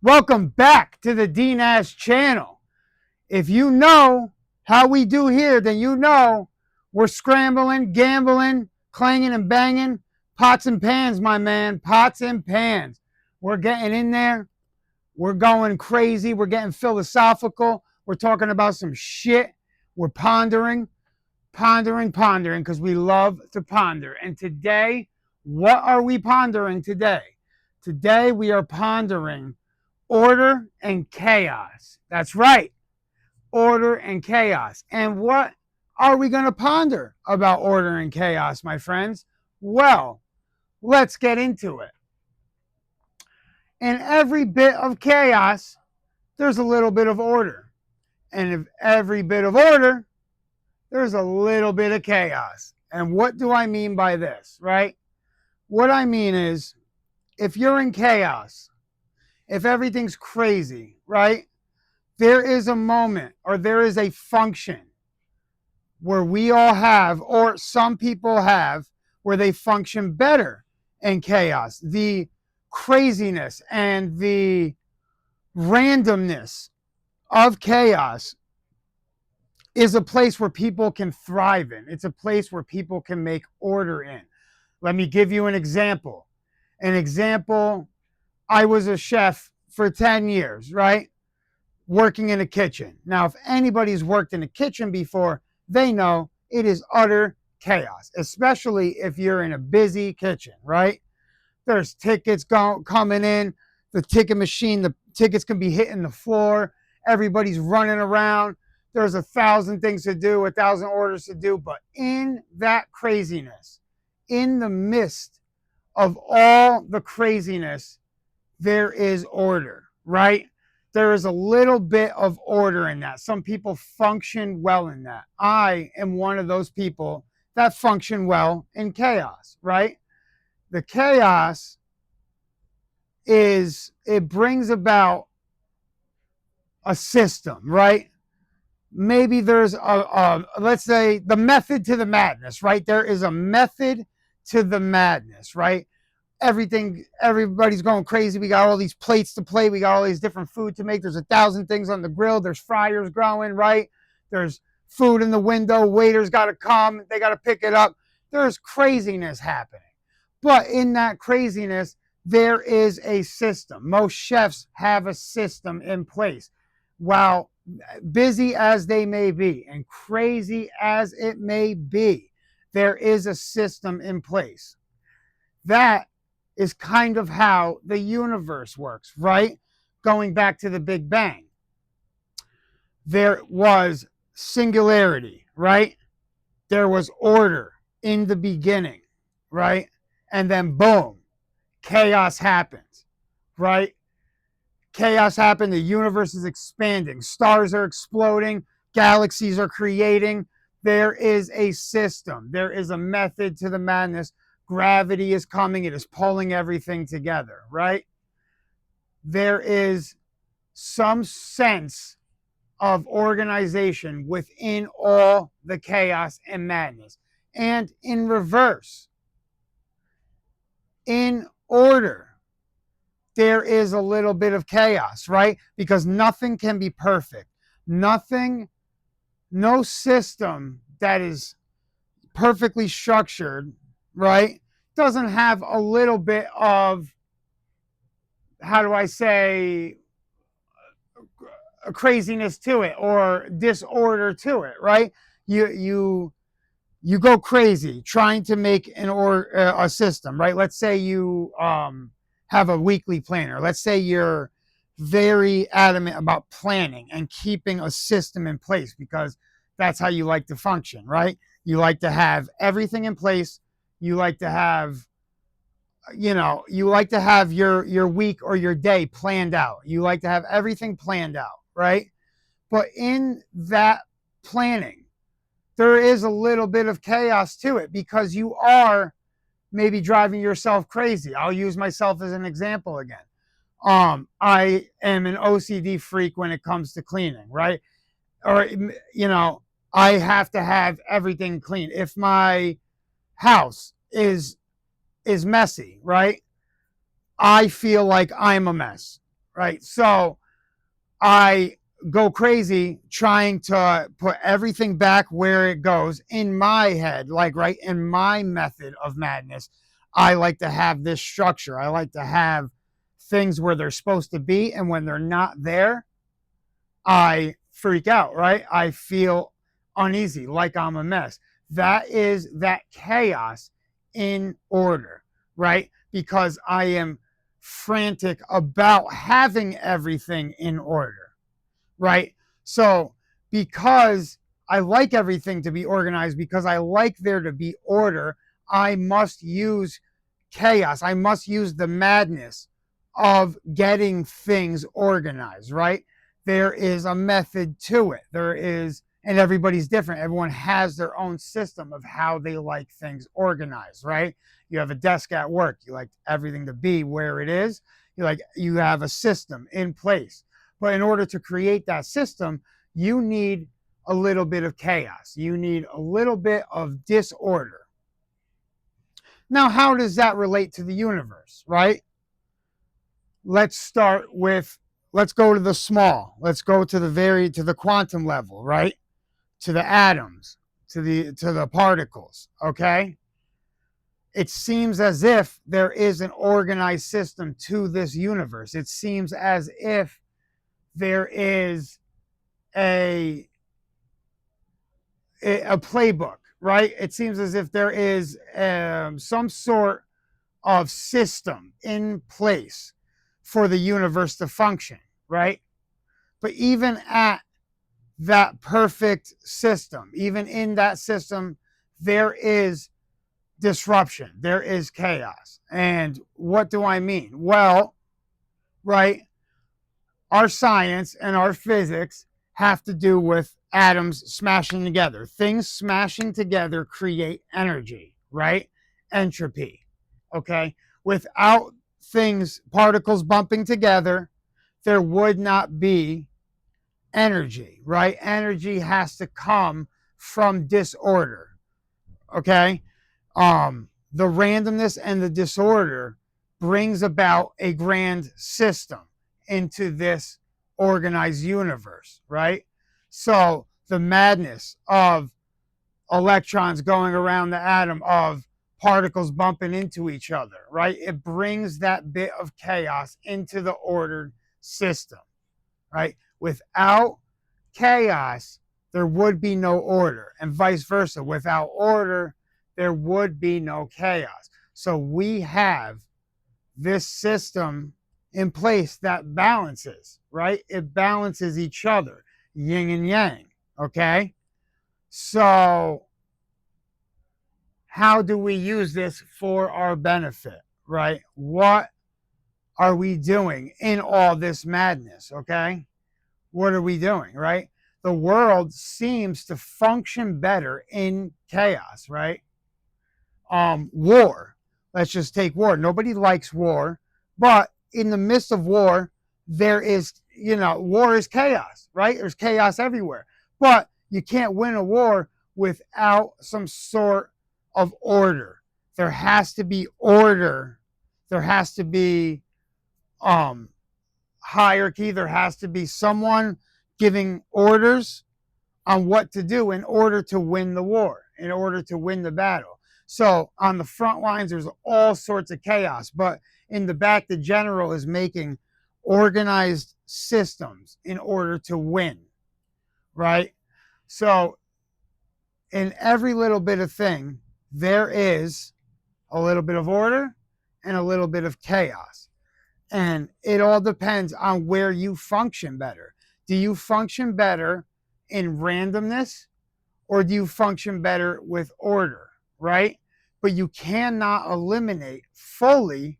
Welcome back to the TheDnazChannel. If you know how we do here, then you know we're scrambling, gambling, clanging and banging. Pots and pans, my man. Pots and pans. We're getting in there. We're going crazy. We're getting philosophical. We're talking about some shit. We're pondering, because we love to ponder. And today, what are we pondering today? Today, we are pondering order and chaos. That's right. Order and chaos. And what are we going to ponder about order and chaos, my friends? Well, let's get into it. In every bit of chaos, there's a little bit of order. And in every bit of order, there's a little bit of chaos. And what do I mean by this, right? What I mean is, if you're in chaos, if everything's crazy, right? There is a moment or there is a function where we all have, or some people have, where they function better in chaos. The craziness and the randomness of chaos is a place where people can thrive in. It's a place where people can make order in. Let me give you an example. I was a chef for 10 years, right? Working in a kitchen. Now, if anybody's worked in a kitchen before, they know it is utter chaos, especially if you're in a busy kitchen, right? There's tickets coming in, the ticket machine, the tickets can be hitting the floor, everybody's running around, there's 1,000 things to do, 1,000 orders to do, but in that craziness, in the midst of all the craziness, there is order, right? There is a little bit of order in that. Some people function well in that. I am one of those people that function well in chaos, right? The chaos it brings about a system, right? Maybe there's let's say the method to the madness, right? There is a method to the madness, right? Everybody's going crazy. We got all these plates to play. We got all these different food to make. There's 1,000 things on the grill. There's fryers growing, right? There's food in the window. Waiters got to come. They got to pick it up. There's craziness happening. But in that craziness, there is a system. Most chefs have a system in place. While busy as they may be and crazy as it may be, there is a system in place. That is kind of how the universe works, right? Going back to the Big Bang. There was singularity, right? There was order in the beginning, right? And then boom, chaos happens, right? Chaos happened, the universe is expanding, stars are exploding, galaxies are creating. There is a system, there is a method to the madness. Gravity is coming. It is pulling everything together, right? There is some sense of organization within all the chaos and madness. And in reverse, in order, there is a little bit of chaos, right? Because nothing can be perfect. No system that is perfectly structured, right, doesn't have a little bit of, how do I say, a craziness to it or disorder to it, right? You go crazy trying to make a system, right? Let's say you have a weekly planner. Let's say you're very adamant about planning and keeping a system in place because that's how you like to function, right? You like to have everything in place. You like to have, your week or your day planned out. You like to have everything planned out, right? But in that planning, there is a little bit of chaos to it because you are maybe driving yourself crazy. I'll use myself as an example again. I am an OCD freak when it comes to cleaning, right? Or, I have to have everything clean. If my house is messy, right? I feel like I'm a mess, right? So I go crazy trying to put everything back where it goes in my head, like, right, in my method of madness. I like to have this structure. I like to have things where they're supposed to be, and when they're not there, I freak out, right? I feel uneasy, like I'm a mess. That is that chaos in order, right? Because I am frantic about having everything in order, right? So, because I like everything to be organized, because I like there to be order, I must use chaos. I must use the madness of getting things organized, right? There is a method to it. There is, and everybody's different. Everyone has their own system of how they like things organized, right? You have a desk at work. You like everything to be where it is. You have a system in place. But in order to create that system, you need a little bit of chaos. You need a little bit of disorder. Now, how does that relate to the universe, right? Let's go to the small. Let's go to the quantum level, right? To the atoms, to the particles, okay? It seems as if there is an organized system to this universe. It seems as if there is a playbook, right? It seems as if there is some sort of system in place for the universe to function, right? But even at that perfect system, even in that system, there is disruption, there is chaos. And what do I mean? Well, right, our science and our physics have to do with atoms smashing together. Things smashing together create energy, right? Entropy. Okay. Without particles bumping together, there would not be energy, right? Energy has to come from disorder. Okay. The randomness and the disorder brings about a grand system into this organized universe, right? So the madness of electrons going around the atom, of particles bumping into each other, right? It brings that bit of chaos into the ordered system, right? Without chaos, there would be no order, and vice versa. Without order, there would be no chaos. So we have this system in place that balances, right? It balances each other, yin and yang, okay? So how do we use this for our benefit, right? What are we doing in all this madness, okay? What are we doing, right? The world seems to function better in chaos, right? War. Let's just take war. Nobody likes war, but in the midst of war, there is, war is chaos, right? There's chaos everywhere. But you can't win a war without some sort of order. There has to be order. There has to be hierarchy. There has to be someone giving orders on what to do in order to win the war, in order to win the battle. So on the front lines, there's all sorts of chaos, but in the back, the general is making organized systems in order to win, right? So in every little bit of thing, there is a little bit of order and a little bit of chaos. And it all depends on where you function better. Do you function better in randomness, or do you function better with order, right? But you cannot eliminate fully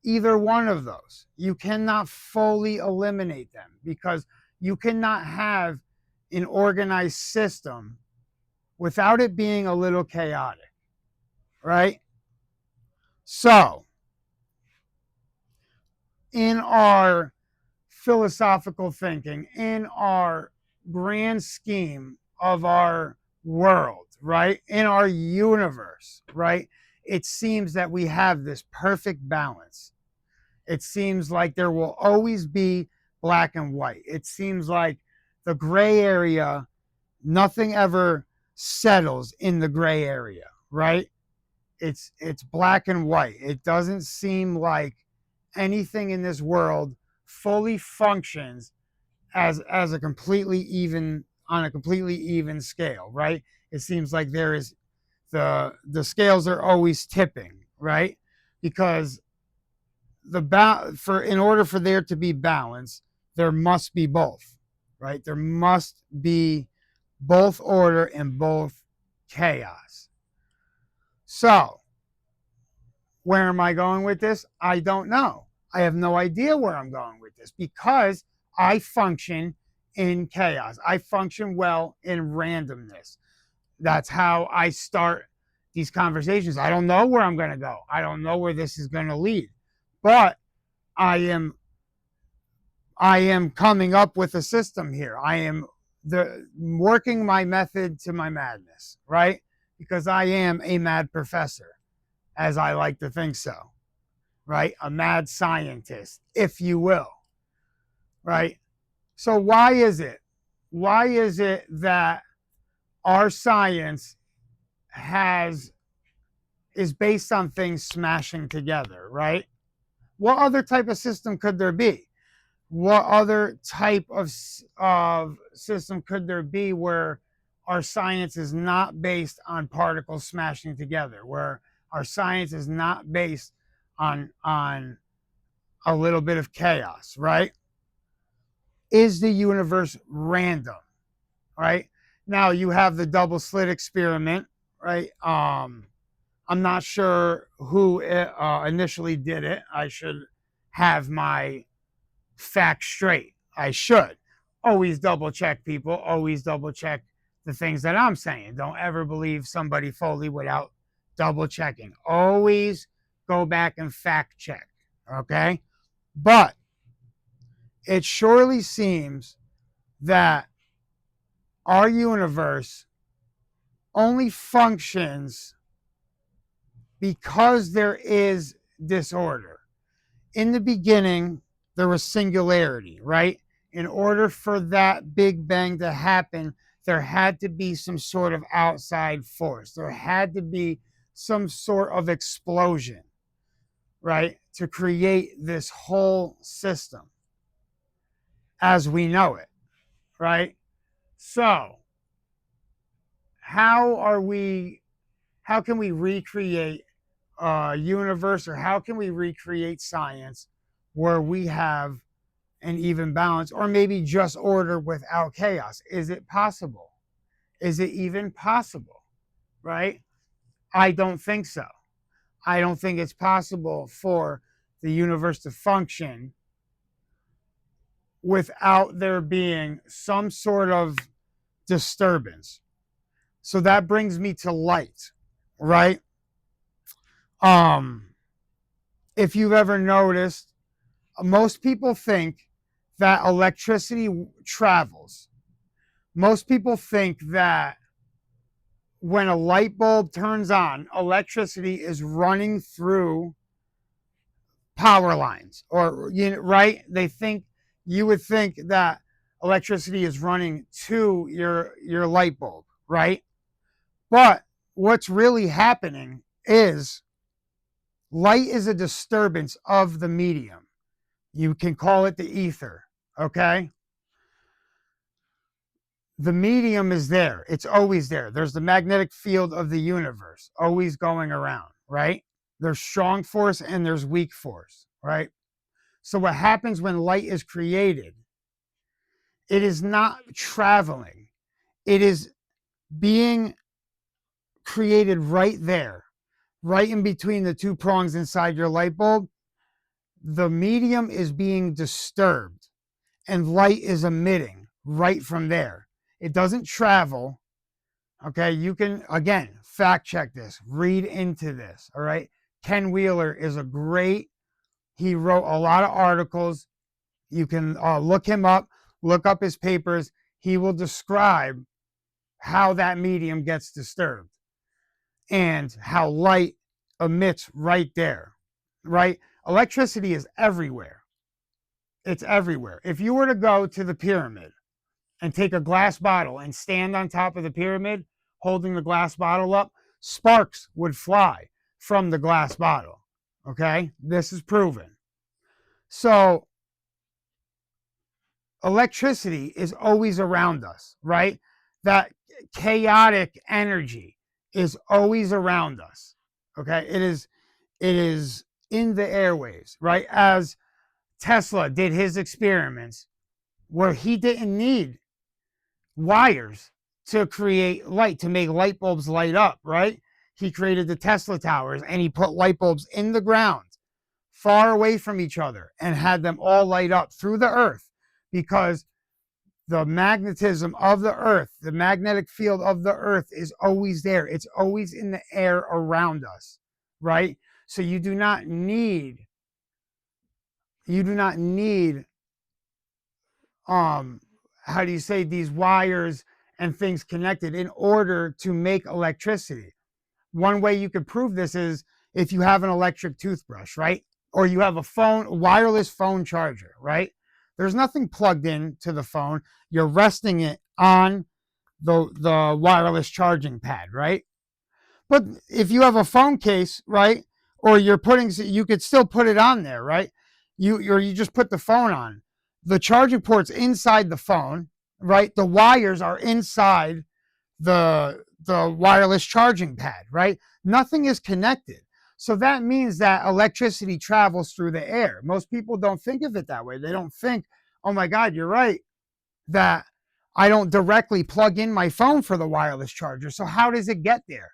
either one of those. You cannot fully eliminate them, because you cannot have an organized system without it being a little chaotic, right? So, in our philosophical thinking, in our grand scheme of our world, right? In our universe, right? It seems that we have this perfect balance. It seems like there will always be black and white. It seems like the gray area, nothing ever settles in the gray area, right? It's black and white. It doesn't seem like anything in this world fully functions as a completely even on a completely even scale, right? It seems like there is the scales are always tipping, right? Because for in order for there to be balance, there must be both, right? There must be both order and both chaos. So, where am I going with this? I don't know. I have no idea where I'm going with this because I function in chaos. I function well in randomness. That's how I start these conversations. I don't know where I'm going to go. I don't know where this is going to lead. But I am coming up with a system here. I am working my method to my madness, right? Because I am a mad professor, as I like to think so, right? A mad scientist, if you will, right? So why is it? Why is it that our science is based on things smashing together, right? What other type of system could there be? What other type of system could there be where our science is not based on particles smashing together, where our science is not based on a little bit of chaos, right? Is the universe random, right? Now you have the double slit experiment, right? I'm not sure who initially did it. I should have my facts straight. I should always double check people, always double check the things that I'm saying. Don't ever believe somebody fully without double checking. Always go back and fact check, okay? But it surely seems that our universe only functions because there is disorder. In the beginning, there was singularity, right? In order for that Big Bang to happen, there had to be some sort of outside force. There had to be some sort of explosion, right? To create this whole system as we know it, right? So, how can we recreate a universe, or how can we recreate science where we have an even balance, or maybe just order without chaos? Is it possible? Is it even possible? Right? I don't think so. I don't think it's possible for the universe to function without there being some sort of disturbance. So that brings me to light, right? Um, if you've ever noticed, most people think that electricity travels. Most people think that when a light bulb turns on, electricity is running through power lines, or right? You would think that electricity is running to your light bulb, right? But what's really happening is light is a disturbance of the medium. You can call it the ether, okay? The medium is there. It's always there. There's the magnetic field of the universe always going around, right? There's strong force and there's weak force, right? So what happens when light is created? It is not traveling. It is being created right there, right in between the two prongs inside your light bulb. The medium is being disturbed and light is emitting right from there. It doesn't travel. Okay, you can, again, fact check this, read into this, all right? Ken Wheeler is he wrote a lot of articles. You can look him up, look up his papers. He will describe how that medium gets disturbed and how light emits right there, right? Electricity is everywhere. It's everywhere. If you were to go to the pyramid and take a glass bottle and stand on top of the pyramid holding the glass bottle up, sparks would fly from the glass bottle. Okay? This is proven. So, electricity is always around us, right? That chaotic energy is always around us. Okay? It is in the airwaves, right? As Tesla did his experiments where he didn't need wires to create light, to make light bulbs light up, right? He created the Tesla towers and he put light bulbs in the ground far away from each other and had them all light up through the earth because the magnetism of the earth, the magnetic field of the earth is always there. It's always in the air around us, right? So you do not need how do you say, these wires and things connected in order to make electricity. One way you could prove this is if you have an electric toothbrush, right? Or you have a wireless phone charger, right? There's nothing plugged in to the phone. You're resting it on the wireless charging pad, right? But if you have a phone case, right, or you could still put it on there, right? You just put the phone on. The charging port's inside the phone, right? The wires are inside the wireless charging pad, right? Nothing is connected. So that means that electricity travels through the air. Most people don't think of it that way. They don't think, oh my God, you're right, that I don't directly plug in my phone for the wireless charger. So how does it get there,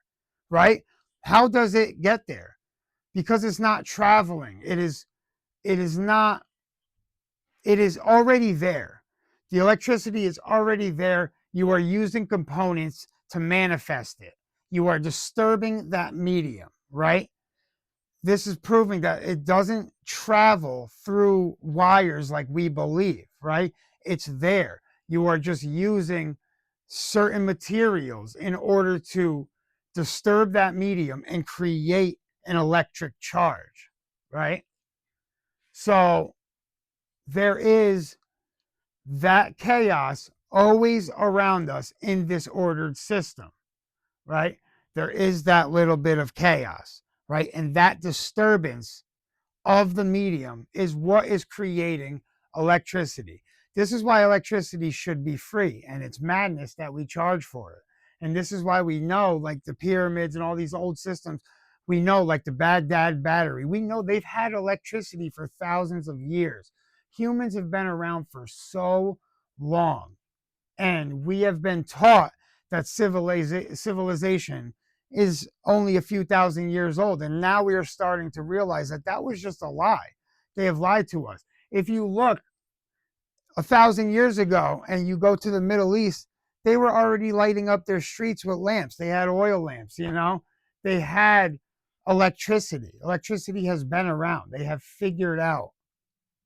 right? How does it get there? Because it's not traveling. It is not, it is already there. The electricity is already there. You are using components to manifest it. You are disturbing that medium, right? This is proving that it doesn't travel through wires like we believe, right? It's there. You are just using certain materials in order to disturb that medium and create an electric charge, right? So there is that chaos always around us in this ordered system, right? There is that little bit of chaos, right? And that disturbance of the medium is what is creating electricity. This is why electricity should be free, and it's madness that we charge for it. And this is why we know, like the pyramids and all these old systems, we know, like the Baghdad battery, we know they've had electricity for thousands of years. Humans have been around for so long, and we have been taught that civilization is only a few thousand years old. And now we are starting to realize that that was just a lie. They have lied to us. If you look 1,000 years ago and you go to the Middle East, they were already lighting up their streets with lamps. They had oil lamps, they had electricity. Electricity has been around. They have figured out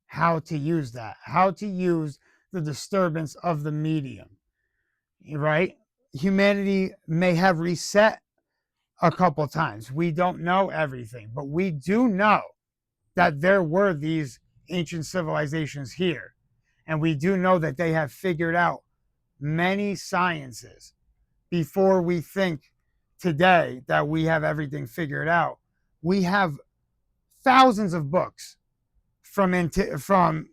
how to use that, how to use the disturbance of the medium, right? Humanity may have reset a couple times. We don't know everything, but we do know that there were these ancient civilizations here. And we do know that they have figured out many sciences before we think today that we have everything figured out. We have thousands of books from antiquity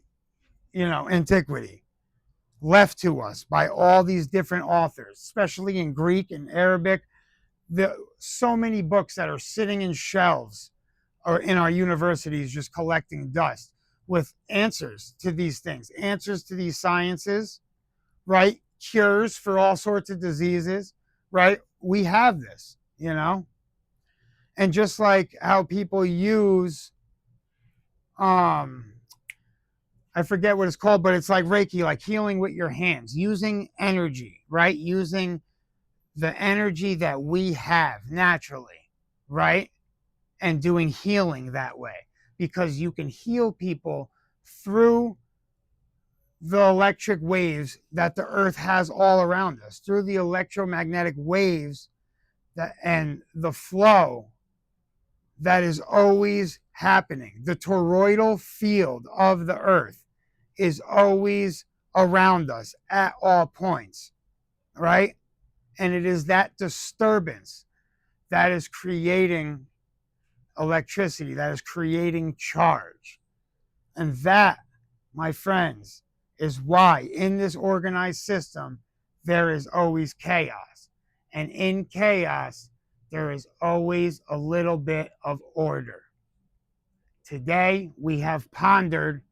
left to us by all these different authors, especially in Greek and Arabic. So many books that are sitting in shelves or in our universities just collecting dust with answers to these things, answers to these sciences, right? Cures for all sorts of diseases, right? We have this, And just like how people use, I forget what it's called, but it's like Reiki, like healing with your hands, using energy, right? Using the energy that we have naturally, right? And doing healing that way, because you can heal people through the electric waves that the earth has all around us, through the electromagnetic waves and the flow that is always happening. The toroidal field of the earth is always around us at all points, right? And it is that disturbance that is creating electricity, that is creating charge. And that, my friends, is why in this organized system, there is always chaos. And in chaos, there is always a little bit of order. Today, we have pondered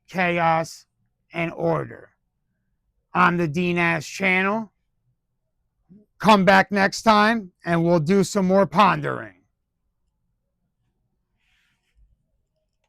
chaos and order on the DNAS channel. Come back next time and we'll do some more pondering.